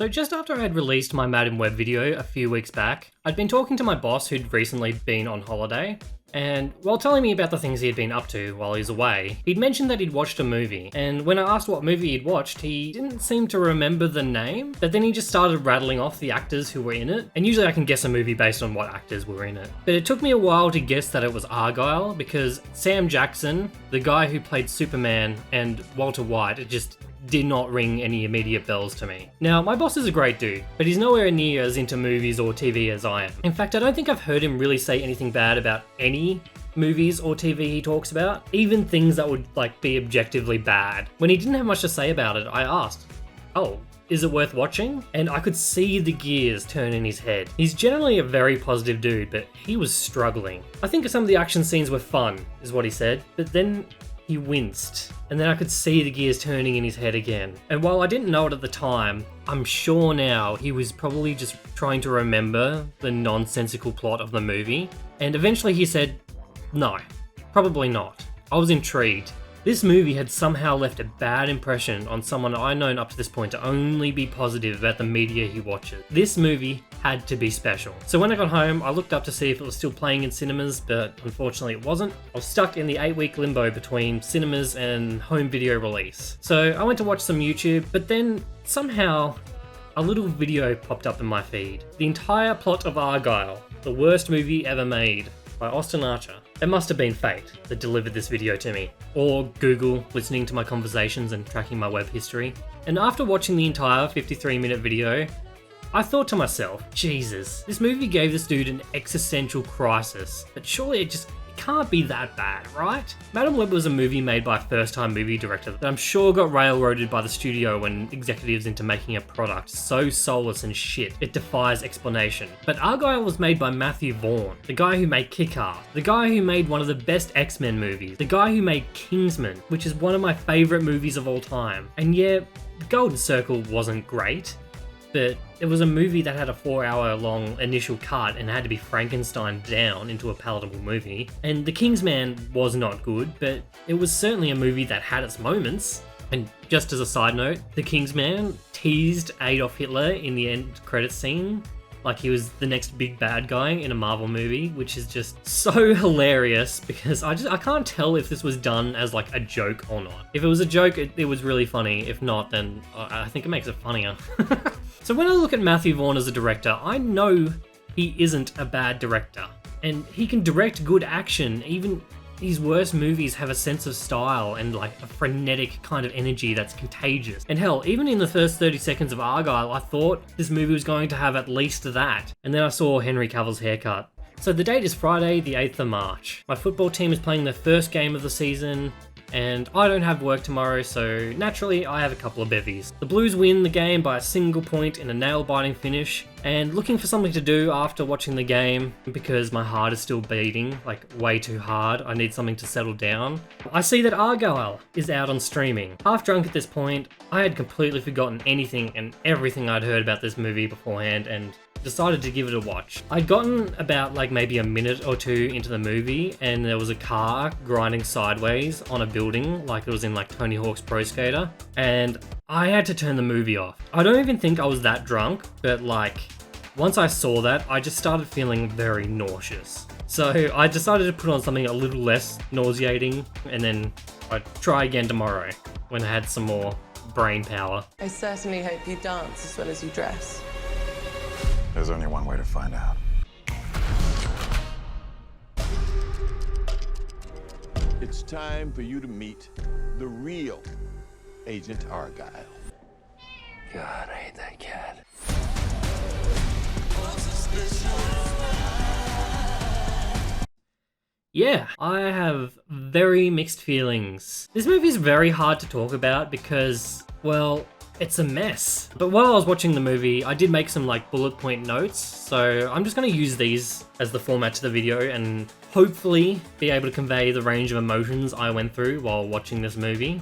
So just after I had released my Madden Web video a few weeks back, I'd been talking to my boss who'd recently been on holiday, and while telling me about the things he had been up to while he was away, he'd mentioned that he'd watched a movie, and when I asked what movie he'd watched, he didn't seem to remember the name, but then he just started rattling off the actors who were in it, and usually I can guess a movie based on what actors were in it. But it took me a while to guess that it was Argylle, because Sam Jackson, the guy who played Superman, and Walter White, it just did not ring any immediate bells to me. Now, my boss is a great dude, but he's nowhere near as into movies or TV as I am. In fact, I don't think I've heard him really say anything bad about any movies or TV he talks about, even things that would be objectively bad. When he didn't have much to say about it, I asked, "Oh, is it worth watching?" And I could see the gears turn in his head. He's generally a very positive dude, but he was struggling. "I think some of the action scenes were fun," is what he said, but then he winced, and then I could see the gears turning in his head again. And while I didn't know it at the time, I'm sure now he was probably just trying to remember the nonsensical plot of the movie. And eventually he said, "No, probably not." I was intrigued. This movie had somehow left a bad impression on someone I'd known up to this point to only be positive about the media he watches. This movie had to be special. So when I got home, I looked up to see if it was still playing in cinemas, but unfortunately it wasn't. I was stuck in the 8-week limbo between cinemas and home video release. So I went to watch some YouTube, but then somehow a little video popped up in my feed. The entire plot of Argylle, the worst movie ever made, by Austin Archer. It must have been fate that delivered this video to me, or Google listening to my conversations and tracking my web history. And after watching the entire 53-minute video, I thought to myself, Jesus, this movie gave this dude an existential crisis, but surely it can't be that bad, right? Madam Web was a movie made by a first-time movie director that I'm sure got railroaded by the studio and executives into making a product so soulless and shit it defies explanation. But Argylle was made by Matthew Vaugh, the guy who made Kick-Ass, the guy who made one of the best X-Men movies, the guy who made Kingsman, which is one of my favourite movies of all time. And yeah, Golden Circle wasn't great, but it was a movie that had a 4-hour-long initial cut and had to be Frankenstein down into a palatable movie. And The Kingsman was not good, but it was certainly a movie that had its moments. And just as a side note, The Kingsman teased Adolf Hitler in the end credits scene like he was the next big bad guy in a Marvel movie, which is just so hilarious because I can't tell if this was done as a joke or not. If it was a joke, it was really funny. If not, then I think it makes it funnier. So when I look at Matthew Vaugh as a director, I know he isn't a bad director. And he can direct good action. Even his worst movies have a sense of style and a frenetic kind of energy that's contagious. And hell, even in the first 30 seconds of Argylle, I thought this movie was going to have at least that. And then I saw Henry Cavill's haircut. So the date is Friday, the 8th of March. My football team is playing their first game of the season, and I don't have work tomorrow, so naturally I have a couple of bevies. The Blues win the game by a single point in a nail-biting finish, and looking for something to do after watching the game, because my heart is still beating, way too hard, I need something to settle down. I see that Argylle is out on streaming. Half drunk at this point, I had completely forgotten anything and everything I'd heard about this movie beforehand, and decided to give it a watch. I'd gotten about maybe a minute or two into the movie, and there was a car grinding sideways on a building like it was in Tony Hawk's Pro Skater, and I had to turn the movie off. I don't even think I was that drunk, but once I saw that, I just started feeling very nauseous. So I decided to put on something a little less nauseating, and then I'd try again tomorrow when I had some more brain power. I certainly hope you dance as well as you dress. There's only one way to find out. It's time for you to meet the real Agent Argylle. God, I hate that cat. Yeah, I have very mixed feelings. This movie is very hard to talk about because, well, it's a mess. But while I was watching the movie, I did make some bullet point notes, so I'm just going to use these as the format to the video and hopefully be able to convey the range of emotions I went through while watching this movie.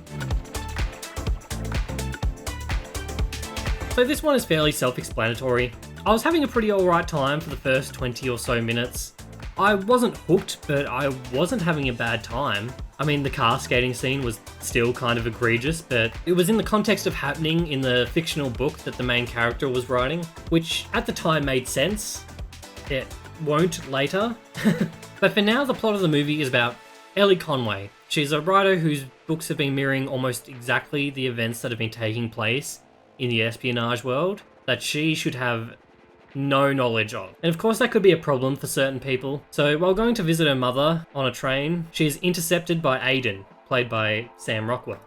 So this one is fairly self-explanatory. I was having a pretty alright time for the first 20 or so minutes. I wasn't hooked, but I wasn't having a bad time. I mean, the car skating scene was still kind of egregious, but it was in the context of happening in the fictional book that the main character was writing, which at the time made sense. It won't later. But for now, the plot of the movie is about Ellie Conway. She's a writer whose books have been mirroring almost exactly the events that have been taking place in the espionage world that she should have no knowledge of. And of course that could be a problem for certain people. So while going to visit her mother on a train, she is intercepted by Aiden, played by Sam Rockwell.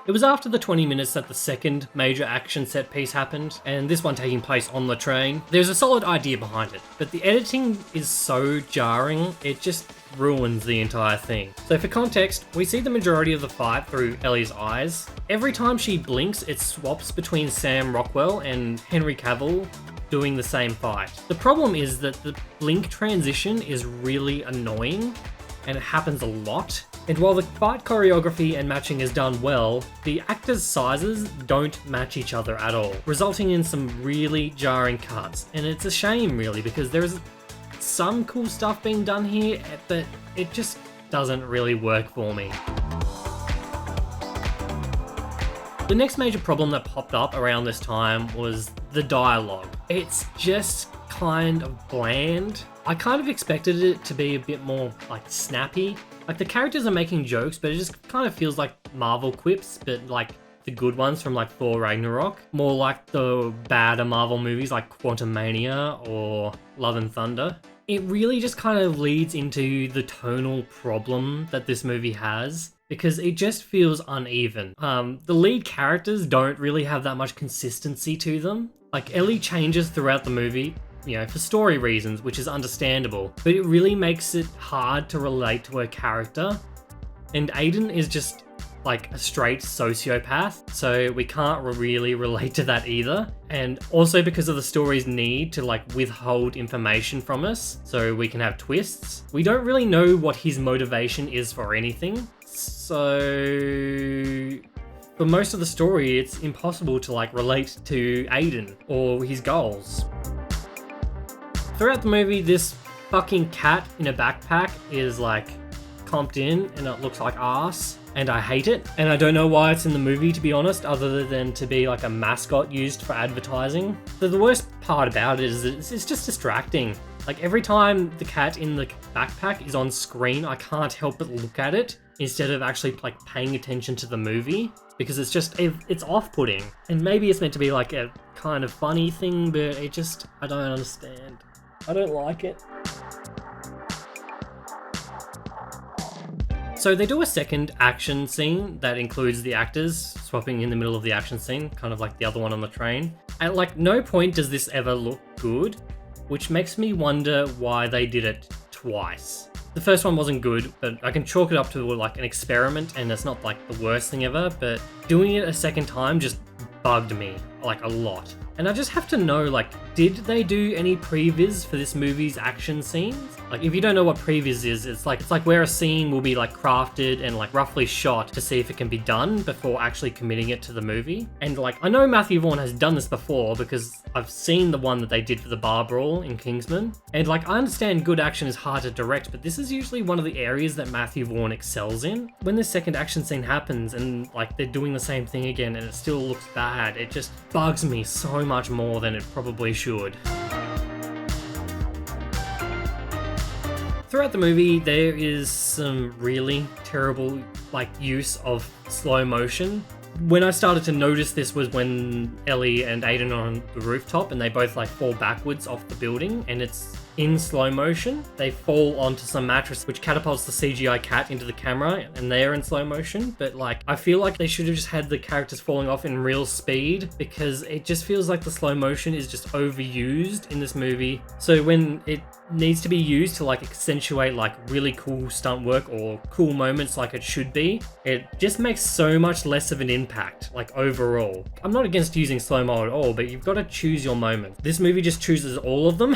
It was after the 20 minutes that the second major action set piece happened, and this one taking place on the train. There's a solid idea behind it, but the editing is so jarring, it just ruins the entire thing. So for context, we see the majority of the fight through Ellie's eyes. Every time she blinks, it swaps between Sam Rockwell and Henry Cavill doing the same fight. The problem is that the blink transition is really annoying, and it happens a lot. And while the fight choreography and matching is done well, the actors' sizes don't match each other at all, resulting in some really jarring cuts. And it's a shame really, because there's some cool stuff being done here, but it just doesn't really work for me. The next major problem that popped up around this time was the dialogue. It's just kind of bland. I kind of expected it to be a bit more like snappy. Like the characters are making jokes, but it just kind of feels like Marvel quips, but like the good ones from like Thor Ragnarok. More like the badder Marvel movies like Quantumania or Love and Thunder. It really just kind of leads into the tonal problem that this movie has, because it just feels uneven. The lead characters don't really have that much consistency to them. Like Ellie changes throughout the movie, for story reasons, which is understandable, but it really makes it hard to relate to her character. And Aiden is just like a straight sociopath, so we can't really relate to that either. And also because of the story's need to like withhold information from us so we can have twists, we don't really know what his motivation is for anything. So for most of the story, it's impossible to like relate to Aiden or his goals. Throughout the movie, this fucking cat in a backpack is like comped in and it looks like arse, and I hate it. And I don't know why it's in the movie, to be honest, other than to be like a mascot used for advertising. So the worst part about it is that it's just distracting. Like every time the cat in the backpack is on screen, I can't help but look at it instead of actually like paying attention to the movie, because it's off-putting. And maybe it's meant to be like a kind of funny thing, but I don't understand. I don't like it. So they do a second action scene that includes the actors swapping in the middle of the action scene, kind of like the other one on the train. At like no point does this ever look good, which makes me wonder why they did it twice. The first one wasn't good, but I can chalk it up to like an experiment, and it's not like the worst thing ever, but doing it a second time just bugged me like a lot. And I just have to know, like, did they do any previs for this movie's action scenes? Like, if you don't know what previs is, it's like where a scene will be like crafted and like roughly shot to see if it can be done before actually committing it to the movie. And like, I know Matthew Vaugh has done this before because I've seen the one that they did for the bar brawl in Kingsman. And like, I understand good action is hard to direct, but this is usually one of the areas that Matthew Vaugh excels in. When the second action scene happens and like they're doing the same thing again and it still looks bad, it just bugs me so much more than it probably should. Throughout the movie, there is some really terrible like use of slow motion. When I started to notice this was when Ellie and Aiden are on the rooftop and they both like fall backwards off the building, and it's in slow motion. They fall onto some mattress which catapults the CGI cat into the camera, and they're in slow motion. But like, I feel like they should have just had the characters falling off in real speed, because it just feels like the slow motion is just overused in this movie. So when it needs to be used to like accentuate like really cool stunt work or cool moments like it should be, it just makes so much less of an impact like overall. I'm not against using slow-mo at all, but you've got to choose your moments. This movie just chooses all of them.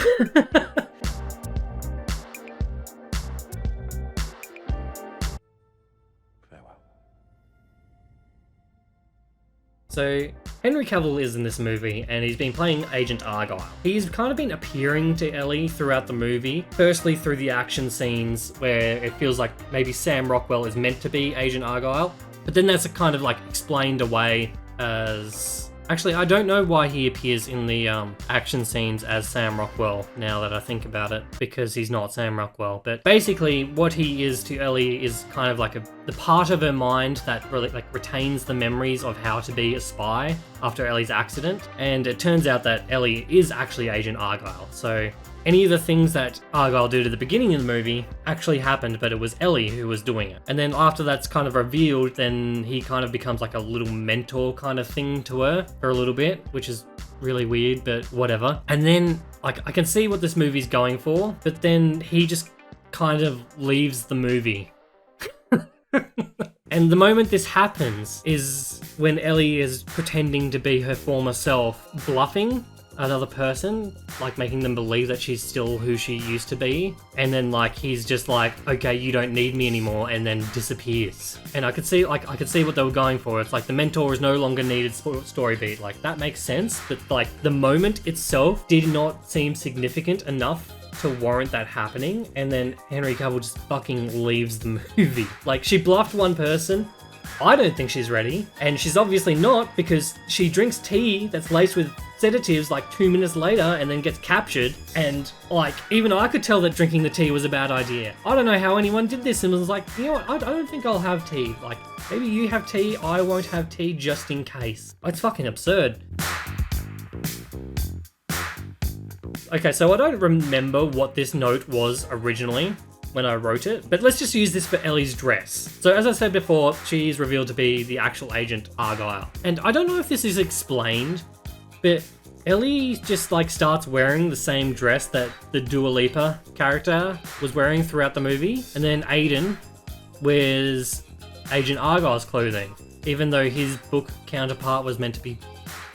So, Henry Cavill is in this movie, and he's been playing Agent Argylle. He's kind of been appearing to Ellie throughout the movie, firstly through the action scenes where it feels like maybe Sam Rockwell is meant to be Agent Argylle, but then that's kind of like explained away as... Actually, I don't know why he appears in the action scenes as Sam Rockwell, now that I think about it, because he's not Sam Rockwell. But basically, what he is to Ellie is kind of like the part of her mind that really like retains the memories of how to be a spy after Ellie's accident. And it turns out that Ellie is actually Agent Argylle. So any of the things that Argylle did at the beginning of the movie actually happened, but it was Ellie who was doing it. And then after that's kind of revealed, then he kind of becomes like a little mentor kind of thing to her for a little bit, which is really weird, but whatever. And then like I can see what this movie's going for, but then he just kind of leaves the movie. And the moment this happens is when Ellie is pretending to be her former self, bluffing another person, like making them believe that she's still who she used to be, and then like he's just like, okay, you don't need me anymore, and then disappears. And I could see what they were going for. It's like the mentor is no longer needed story beat. Like that makes sense, but like the moment itself did not seem significant enough to warrant that happening. And then Henry Cavill just fucking leaves the movie. Like she bluffed one person. I don't think she's ready, and she's obviously not, because she drinks tea that's laced with sedatives like 2 minutes later and then gets captured. And like even I could tell that drinking the tea was a bad idea. I don't know how anyone did this and was like, you know what, I don't think I'll have tea. Like maybe you have tea, I won't have tea just in case. It's fucking absurd. Okay, so I don't remember what this note was originally when I wrote it, but let's just use this for Ellie's dress. So as I said before, she's revealed to be the actual Agent Argylle. And I don't know if this is explained, but Ellie just like starts wearing the same dress that the Dua Lipa character was wearing throughout the movie. And then Aiden wears Agent Argylle's clothing, even though his book counterpart was meant to be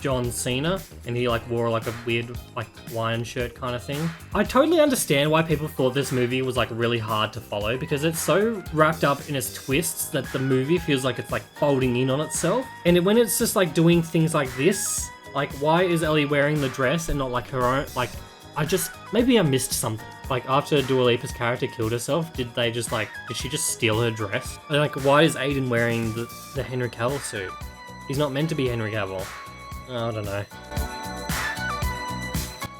John Cena, and he like wore like a weird like lion shirt kind of thing. I totally understand why people thought this movie was like really hard to follow, because it's so wrapped up in its twists that the movie feels like it's like folding in on itself. And when it's just like doing things like this, like why is Ellie wearing the dress and not like her own? Like maybe I missed something. Like after Dua Lipa's character killed herself, did she just steal her dress? And like why is Aiden wearing the Henry Cavill suit? He's not meant to be Henry Cavill. I don't know.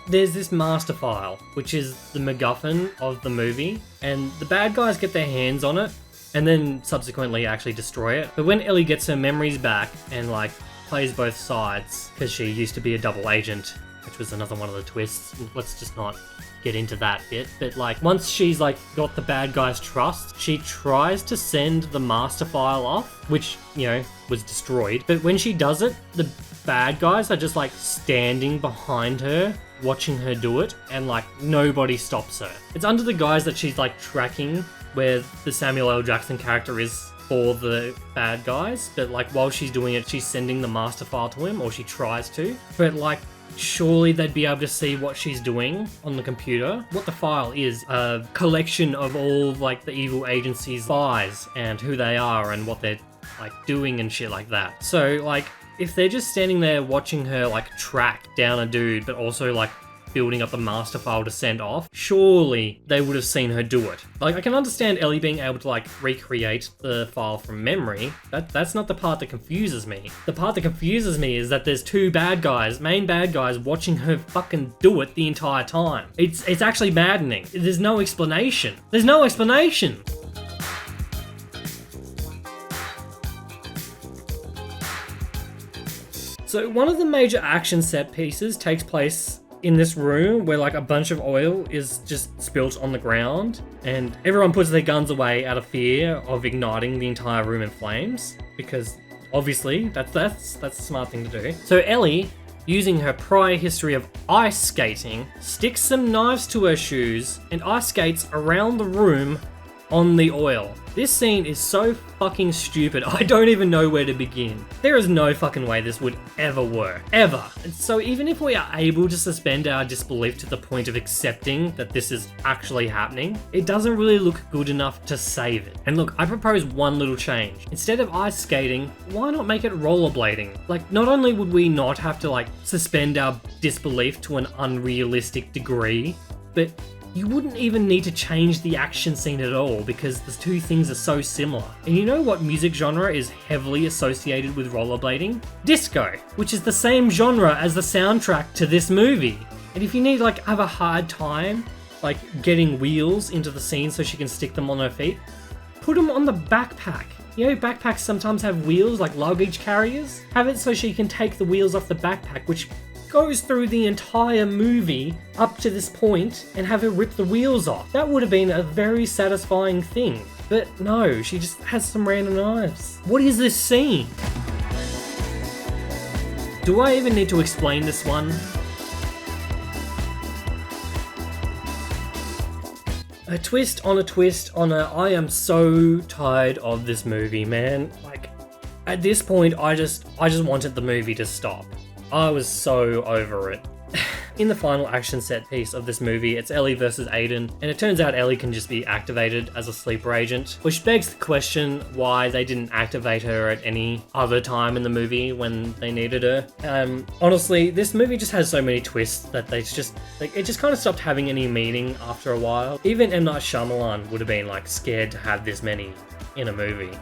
There's this master file, which is the MacGuffin of the movie, and the bad guys get their hands on it and then subsequently actually destroy it. But when Ellie gets her memories back and like plays both sides, because she used to be a double agent, which was another one of the twists, let's just not get into that bit. But like once she's like got the bad guy's trust, she tries to send the master file off, which, you know, was destroyed. But when she does it, the bad guys are just like standing behind her watching her do it, and like nobody stops her. It's under the guise that she's like tracking where the Samuel L. Jackson character is for the bad guys, but like while she's doing it, she's sending the master file to him, or she tries to. But like surely they'd be able to see what she's doing on the computer. What the file is a collection of all like the evil agency's spies and who they are and what they're like doing and shit like that. So like if they're just standing there watching her like track down a dude, but also like building up the master file to send off, surely they would have seen her do it. Like I can understand Ellie being able to like recreate the file from memory. That's not the part that confuses me. The part that confuses me is that there's two main bad guys watching her fucking do it the entire time. It's actually maddening. There's no explanation. So one of the major action set pieces takes place in this room where like a bunch of oil is just spilt on the ground, and everyone puts their guns away out of fear of igniting the entire room in flames, because obviously that's the smart thing to do. So Ellie, using her prior history of ice skating, sticks some knives to her shoes and ice skates around the room on the oil. This scene is so fucking stupid, I don't even know where to begin. There is no fucking way this would ever work. Ever. And so even if we are able to suspend our disbelief to the point of accepting that this is actually happening, it doesn't really look good enough to save it. And look, I propose one little change. Instead of ice skating, why not make it rollerblading? Like, not only would we not have to like suspend our disbelief to an unrealistic degree, but you wouldn't even need to change the action scene at all because the two things are so similar. And you know what music genre is heavily associated with rollerblading? Disco, which is the same genre as the soundtrack to this movie. And if you need like have a hard time like getting wheels into the scene so she can stick them on her feet, put them on the backpack. You know, backpacks sometimes have wheels like luggage carriers. Have it so she can take the wheels off the backpack, which goes through the entire movie up to this point, and have her rip the wheels off. That would have been a very satisfying thing. But no, she just has some random knives. What is this scene? Do I even need to explain this one? A twist on a twist on a... I am so tired of this movie, man. Like, at this point, I just wanted the movie to stop. I was so over it. In the final action set piece of this movie, it's Ellie versus Aiden, and it turns out Ellie can just be activated as a sleeper agent, which begs the question why they didn't activate her at any other time in the movie when they needed her. Honestly, this movie just has so many twists that it just kind of stopped having any meaning after a while. Even M. Night Shyamalan would have been like scared to have this many in a movie.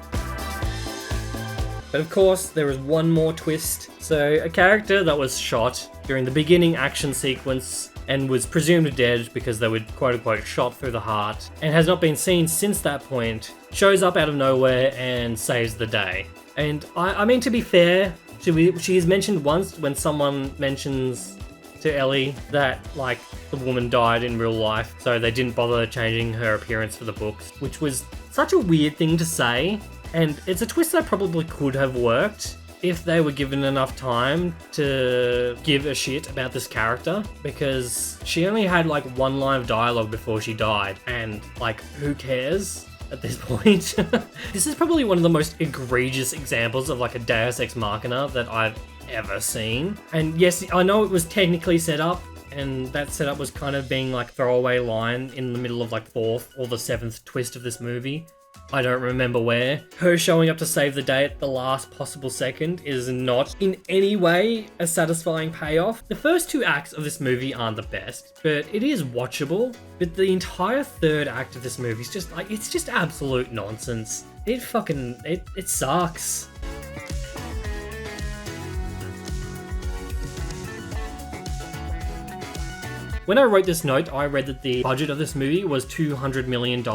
But of course, there is one more twist. So, a character that was shot during the beginning action sequence and was presumed dead because they were quote-unquote shot through the heart and has not been seen since that point, shows up out of nowhere and saves the day. And I mean, to be fair, she is mentioned once when someone mentions to Ellie that, like, the woman died in real life, so they didn't bother changing her appearance for the books, which was such a weird thing to say. And it's a twist that probably could have worked if they were given enough time to give a shit about this character, because she only had like one line of dialogue before she died, and like, who cares at this point? This is probably one of the most egregious examples of like a Deus Ex Machina that I've ever seen. And yes, I know it was technically set up, and that setup was kind of being like throwaway line in the middle of like fourth or the seventh twist of this movie. I don't remember where. Her showing up to save the day at the last possible second is not in any way a satisfying payoff. The first two acts of this movie aren't the best, but it is watchable. But the entire third act of this movie is just like, it's just absolute nonsense. It sucks. When I wrote this note, I read that the budget of this movie was $200 million,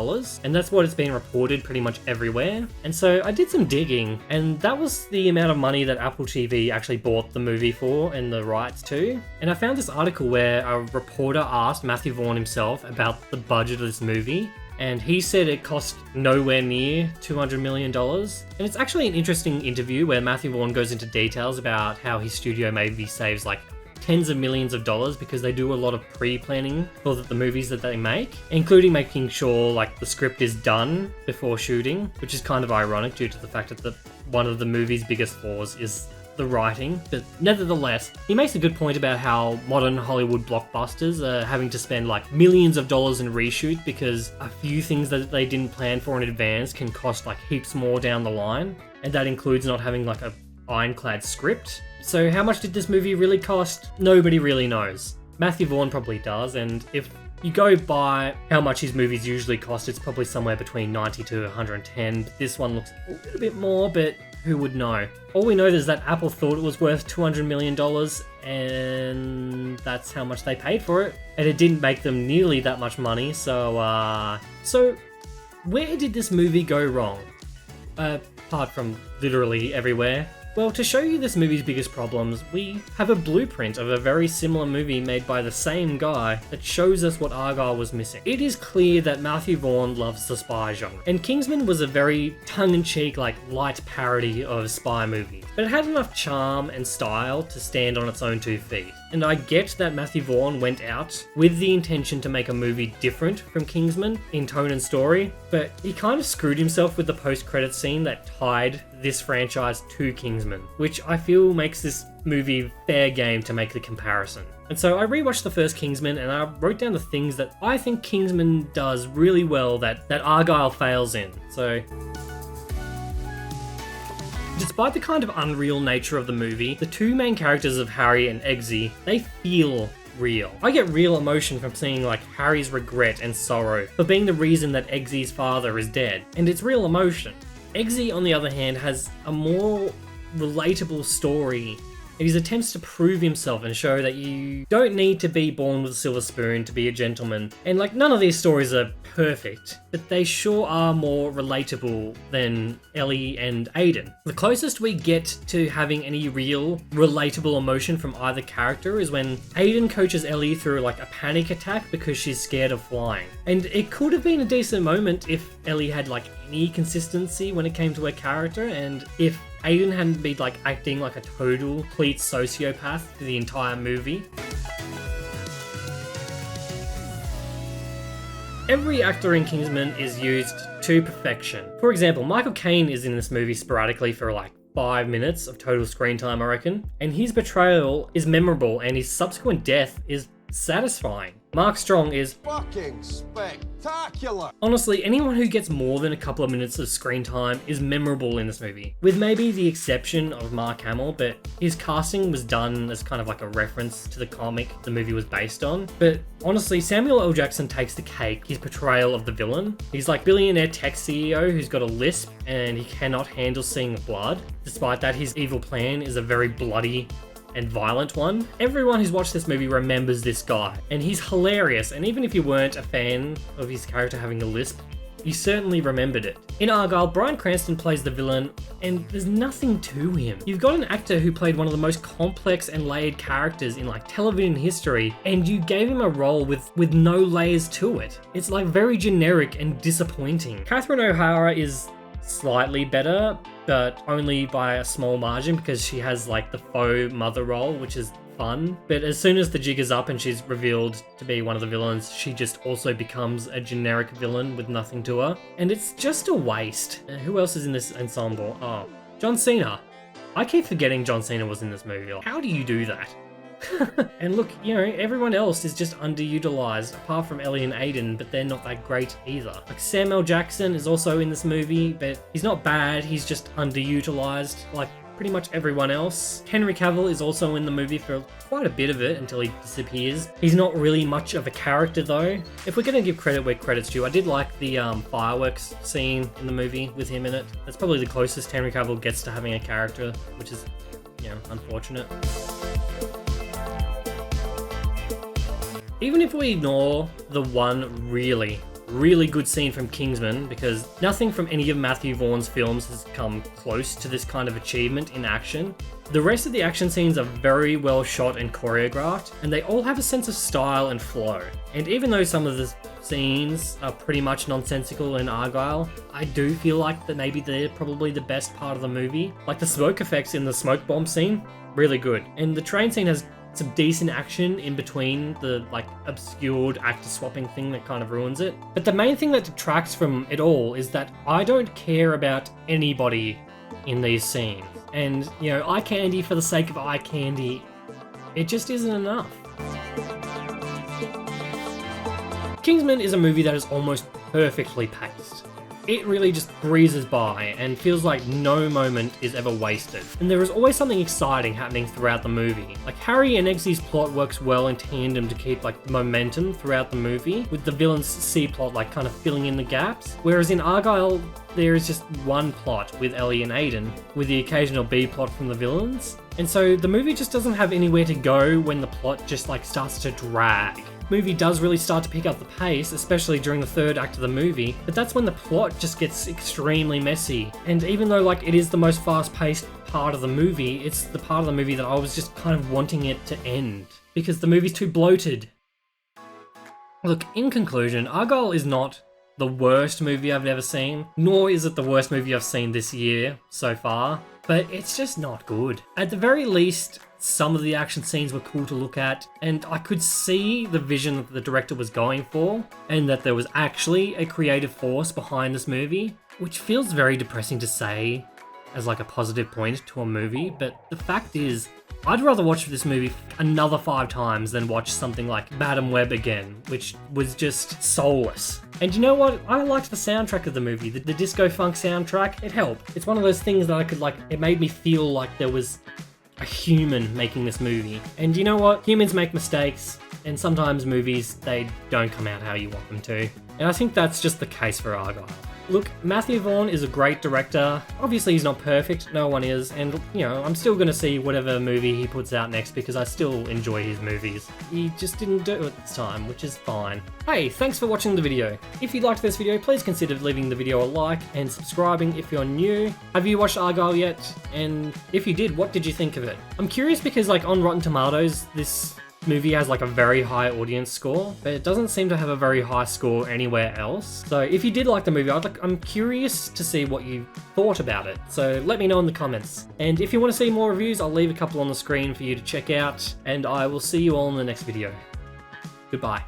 and that's what it's been reported pretty much everywhere. And so I did some digging, and that was the amount of money that Apple TV actually bought the movie for and the rights to. And I found this article where a reporter asked Matthew Vaugh himself about the budget of this movie, and he said it cost nowhere near $200 million. And it's actually an interesting interview where Matthew Vaugh goes into details about how his studio maybe saves like tens of millions of dollars because they do a lot of pre-planning for the movies that they make, including making sure like the script is done before shooting, which is kind of ironic due to the fact that one of the movie's biggest flaws is the writing. But nevertheless, he makes a good point about how modern Hollywood blockbusters are having to spend like millions of dollars in reshoot because a few things that they didn't plan for in advance can cost like heaps more down the line, and that includes not having like a ironclad script. So how much did this movie really cost? Nobody really knows. Matthew Vaughn probably does, and if you go by how much his movies usually cost, it's probably somewhere between 90 to 110. This one looks a little bit more, but who would know? All we know is that Apple thought it was worth $200 million, and that's how much they paid for it. And it didn't make them nearly that much money, so where did this movie go wrong? Apart from literally everywhere. Well, to show you this movie's biggest problems, we have a blueprint of a very similar movie made by the same guy that shows us what Argylle was missing. It is clear that Matthew Vaughn loves the spy genre, and Kingsman was a very tongue-in-cheek, light parody of spy movies, but it had enough charm and style to stand on its own 2 feet. And I get that Matthew Vaughn went out with the intention to make a movie different from Kingsman in tone and story, but he kind of screwed himself with the post-credits scene that tied this franchise to Kingsman, which I feel makes this movie fair game to make the comparison. And so I rewatched the first Kingsman and I wrote down the things that I think Kingsman does really well that Argylle fails in. So despite the kind of unreal nature of the movie, the 2 main characters of Harry and Eggsy, they feel real. I get real emotion from seeing Harry's regret and sorrow for being the reason that Eggsy's father is dead, and it's real emotion. Eggsy, on the other hand, has a more relatable story in his attempts to prove himself and show that you don't need to be born with a silver spoon to be a gentleman. And none of these stories are perfect, but they sure are more relatable than Ellie and Aiden. The closest we get to having any real relatable emotion from either character is when Aiden coaches Ellie through a panic attack because she's scared of flying. And it could have been a decent moment if Ellie had any consistency when it came to her character, and if Aiden hadn't been acting like a total complete sociopath for the entire movie. Every actor in Kingsman is used to perfection. For example, Michael Caine is in this movie sporadically for 5 minutes of total screen time, I reckon, and his portrayal is memorable and his subsequent death is satisfying. Mark Strong is Fucking spectacular! Honestly, anyone who gets more than a couple of minutes of screen time is memorable in this movie, with maybe the exception of Mark Hamill, but his casting was done as kind of a reference to the comic the movie was based on. But honestly, Samuel L. Jackson takes the cake, his portrayal of the villain. He's billionaire tech CEO who's got a lisp and he cannot handle seeing blood. Despite that, his evil plan is a very bloody and violent one. Everyone who's watched this movie remembers this guy, and he's hilarious, and even if you weren't a fan of his character having a lisp, you certainly remembered it. In Argylle, Bryan Cranston plays the villain, and there's nothing to him. You've got an actor who played one of the most complex and layered characters in television history, and you gave him a role with no layers to it. It's very generic and disappointing. Catherine O'Hara is slightly better, but only by a small margin because she has the faux mother role, which is fun. But as soon as the jig is up and she's revealed to be one of the villains, she just also becomes a generic villain with nothing to her. And it's just a waste. Who else is in this ensemble? Oh, John Cena. I keep forgetting John Cena was in this movie. How do you do that? And look, everyone else is just underutilized, apart from Ellie and Aiden, but they're not that great either. Samuel L. Jackson is also in this movie, but he's not bad, he's just underutilized, pretty much everyone else. Henry Cavill is also in the movie for quite a bit of it until he disappears. He's not really much of a character though. If we're gonna give credit where credit's due, I did like the fireworks scene in the movie with him in it. That's probably the closest Henry Cavill gets to having a character, which is, unfortunate. Even if we ignore the one really good scene from Kingsman, because nothing from any of Matthew Vaughn's films has come close to this kind of achievement in action, the rest of the action scenes are very well shot and choreographed, and they all have a sense of style and flow. And even though some of the scenes are pretty much nonsensical in Argylle, I do feel that maybe they're probably the best part of the movie. The smoke effects in the smoke bomb scene, really good. And the train scene has some decent action in between the obscured actor swapping thing that kind of ruins it. But the main thing that detracts from it all is that I don't care about anybody in these scenes. And, eye candy for the sake of eye candy, it just isn't enough. Kingsman is a movie that is almost perfectly paced. It really just breezes by and feels like no moment is ever wasted. And there is always something exciting happening throughout the movie. Harry and Eggsy's plot works well in tandem to keep momentum throughout the movie, with the villain's C plot kind of filling in the gaps. Whereas in Argylle, there is just one plot with Ellie and Aiden, with the occasional B plot from the villains. And so the movie just doesn't have anywhere to go when the plot just starts to drag. Movie does really start to pick up the pace, especially during the third act of the movie, but that's when the plot just gets extremely messy. And even though it is the most fast-paced part of the movie, it's the part of the movie that I was just kind of wanting it to end. Because the movie's too bloated. Look, in conclusion, Argylle is not the worst movie I've ever seen, nor is it the worst movie I've seen this year so far, but it's just not good. At the very least, some of the action scenes were cool to look at, and I could see the vision that the director was going for, and that there was actually a creative force behind this movie, which feels very depressing to say as like a positive point to a movie, but the fact is, I'd rather watch this movie another 5 times than watch something like Madam Web again, which was just soulless. And you know what? I liked the soundtrack of the movie, the disco funk soundtrack. It helped. It's one of those things that I could it made me feel like there was a human making this movie. And you know what? Humans make mistakes, and sometimes movies, they don't come out how you want them to. And I think that's just the case for Argylle. Look, Matthew Vaugh is a great director. Obviously he's not perfect, no one is, and you know, I'm still gonna see whatever movie he puts out next because I still enjoy his movies. He just didn't do it this time, which is fine. Hey, thanks for watching the video. If you liked this video, please consider leaving the video a like and subscribing if you're new. Have you watched Argylle yet? And if you did, what did you think of it? I'm curious because like on Rotten Tomatoes, this movie has like a very high audience score, but it doesn't seem to have a very high score anywhere else. So if you did like the movie, I'm curious to see what you thought about it. So let me know in the comments. And if you want to see more reviews, I'll leave a couple on the screen for you to check out, and I will see you all in the next video. Goodbye.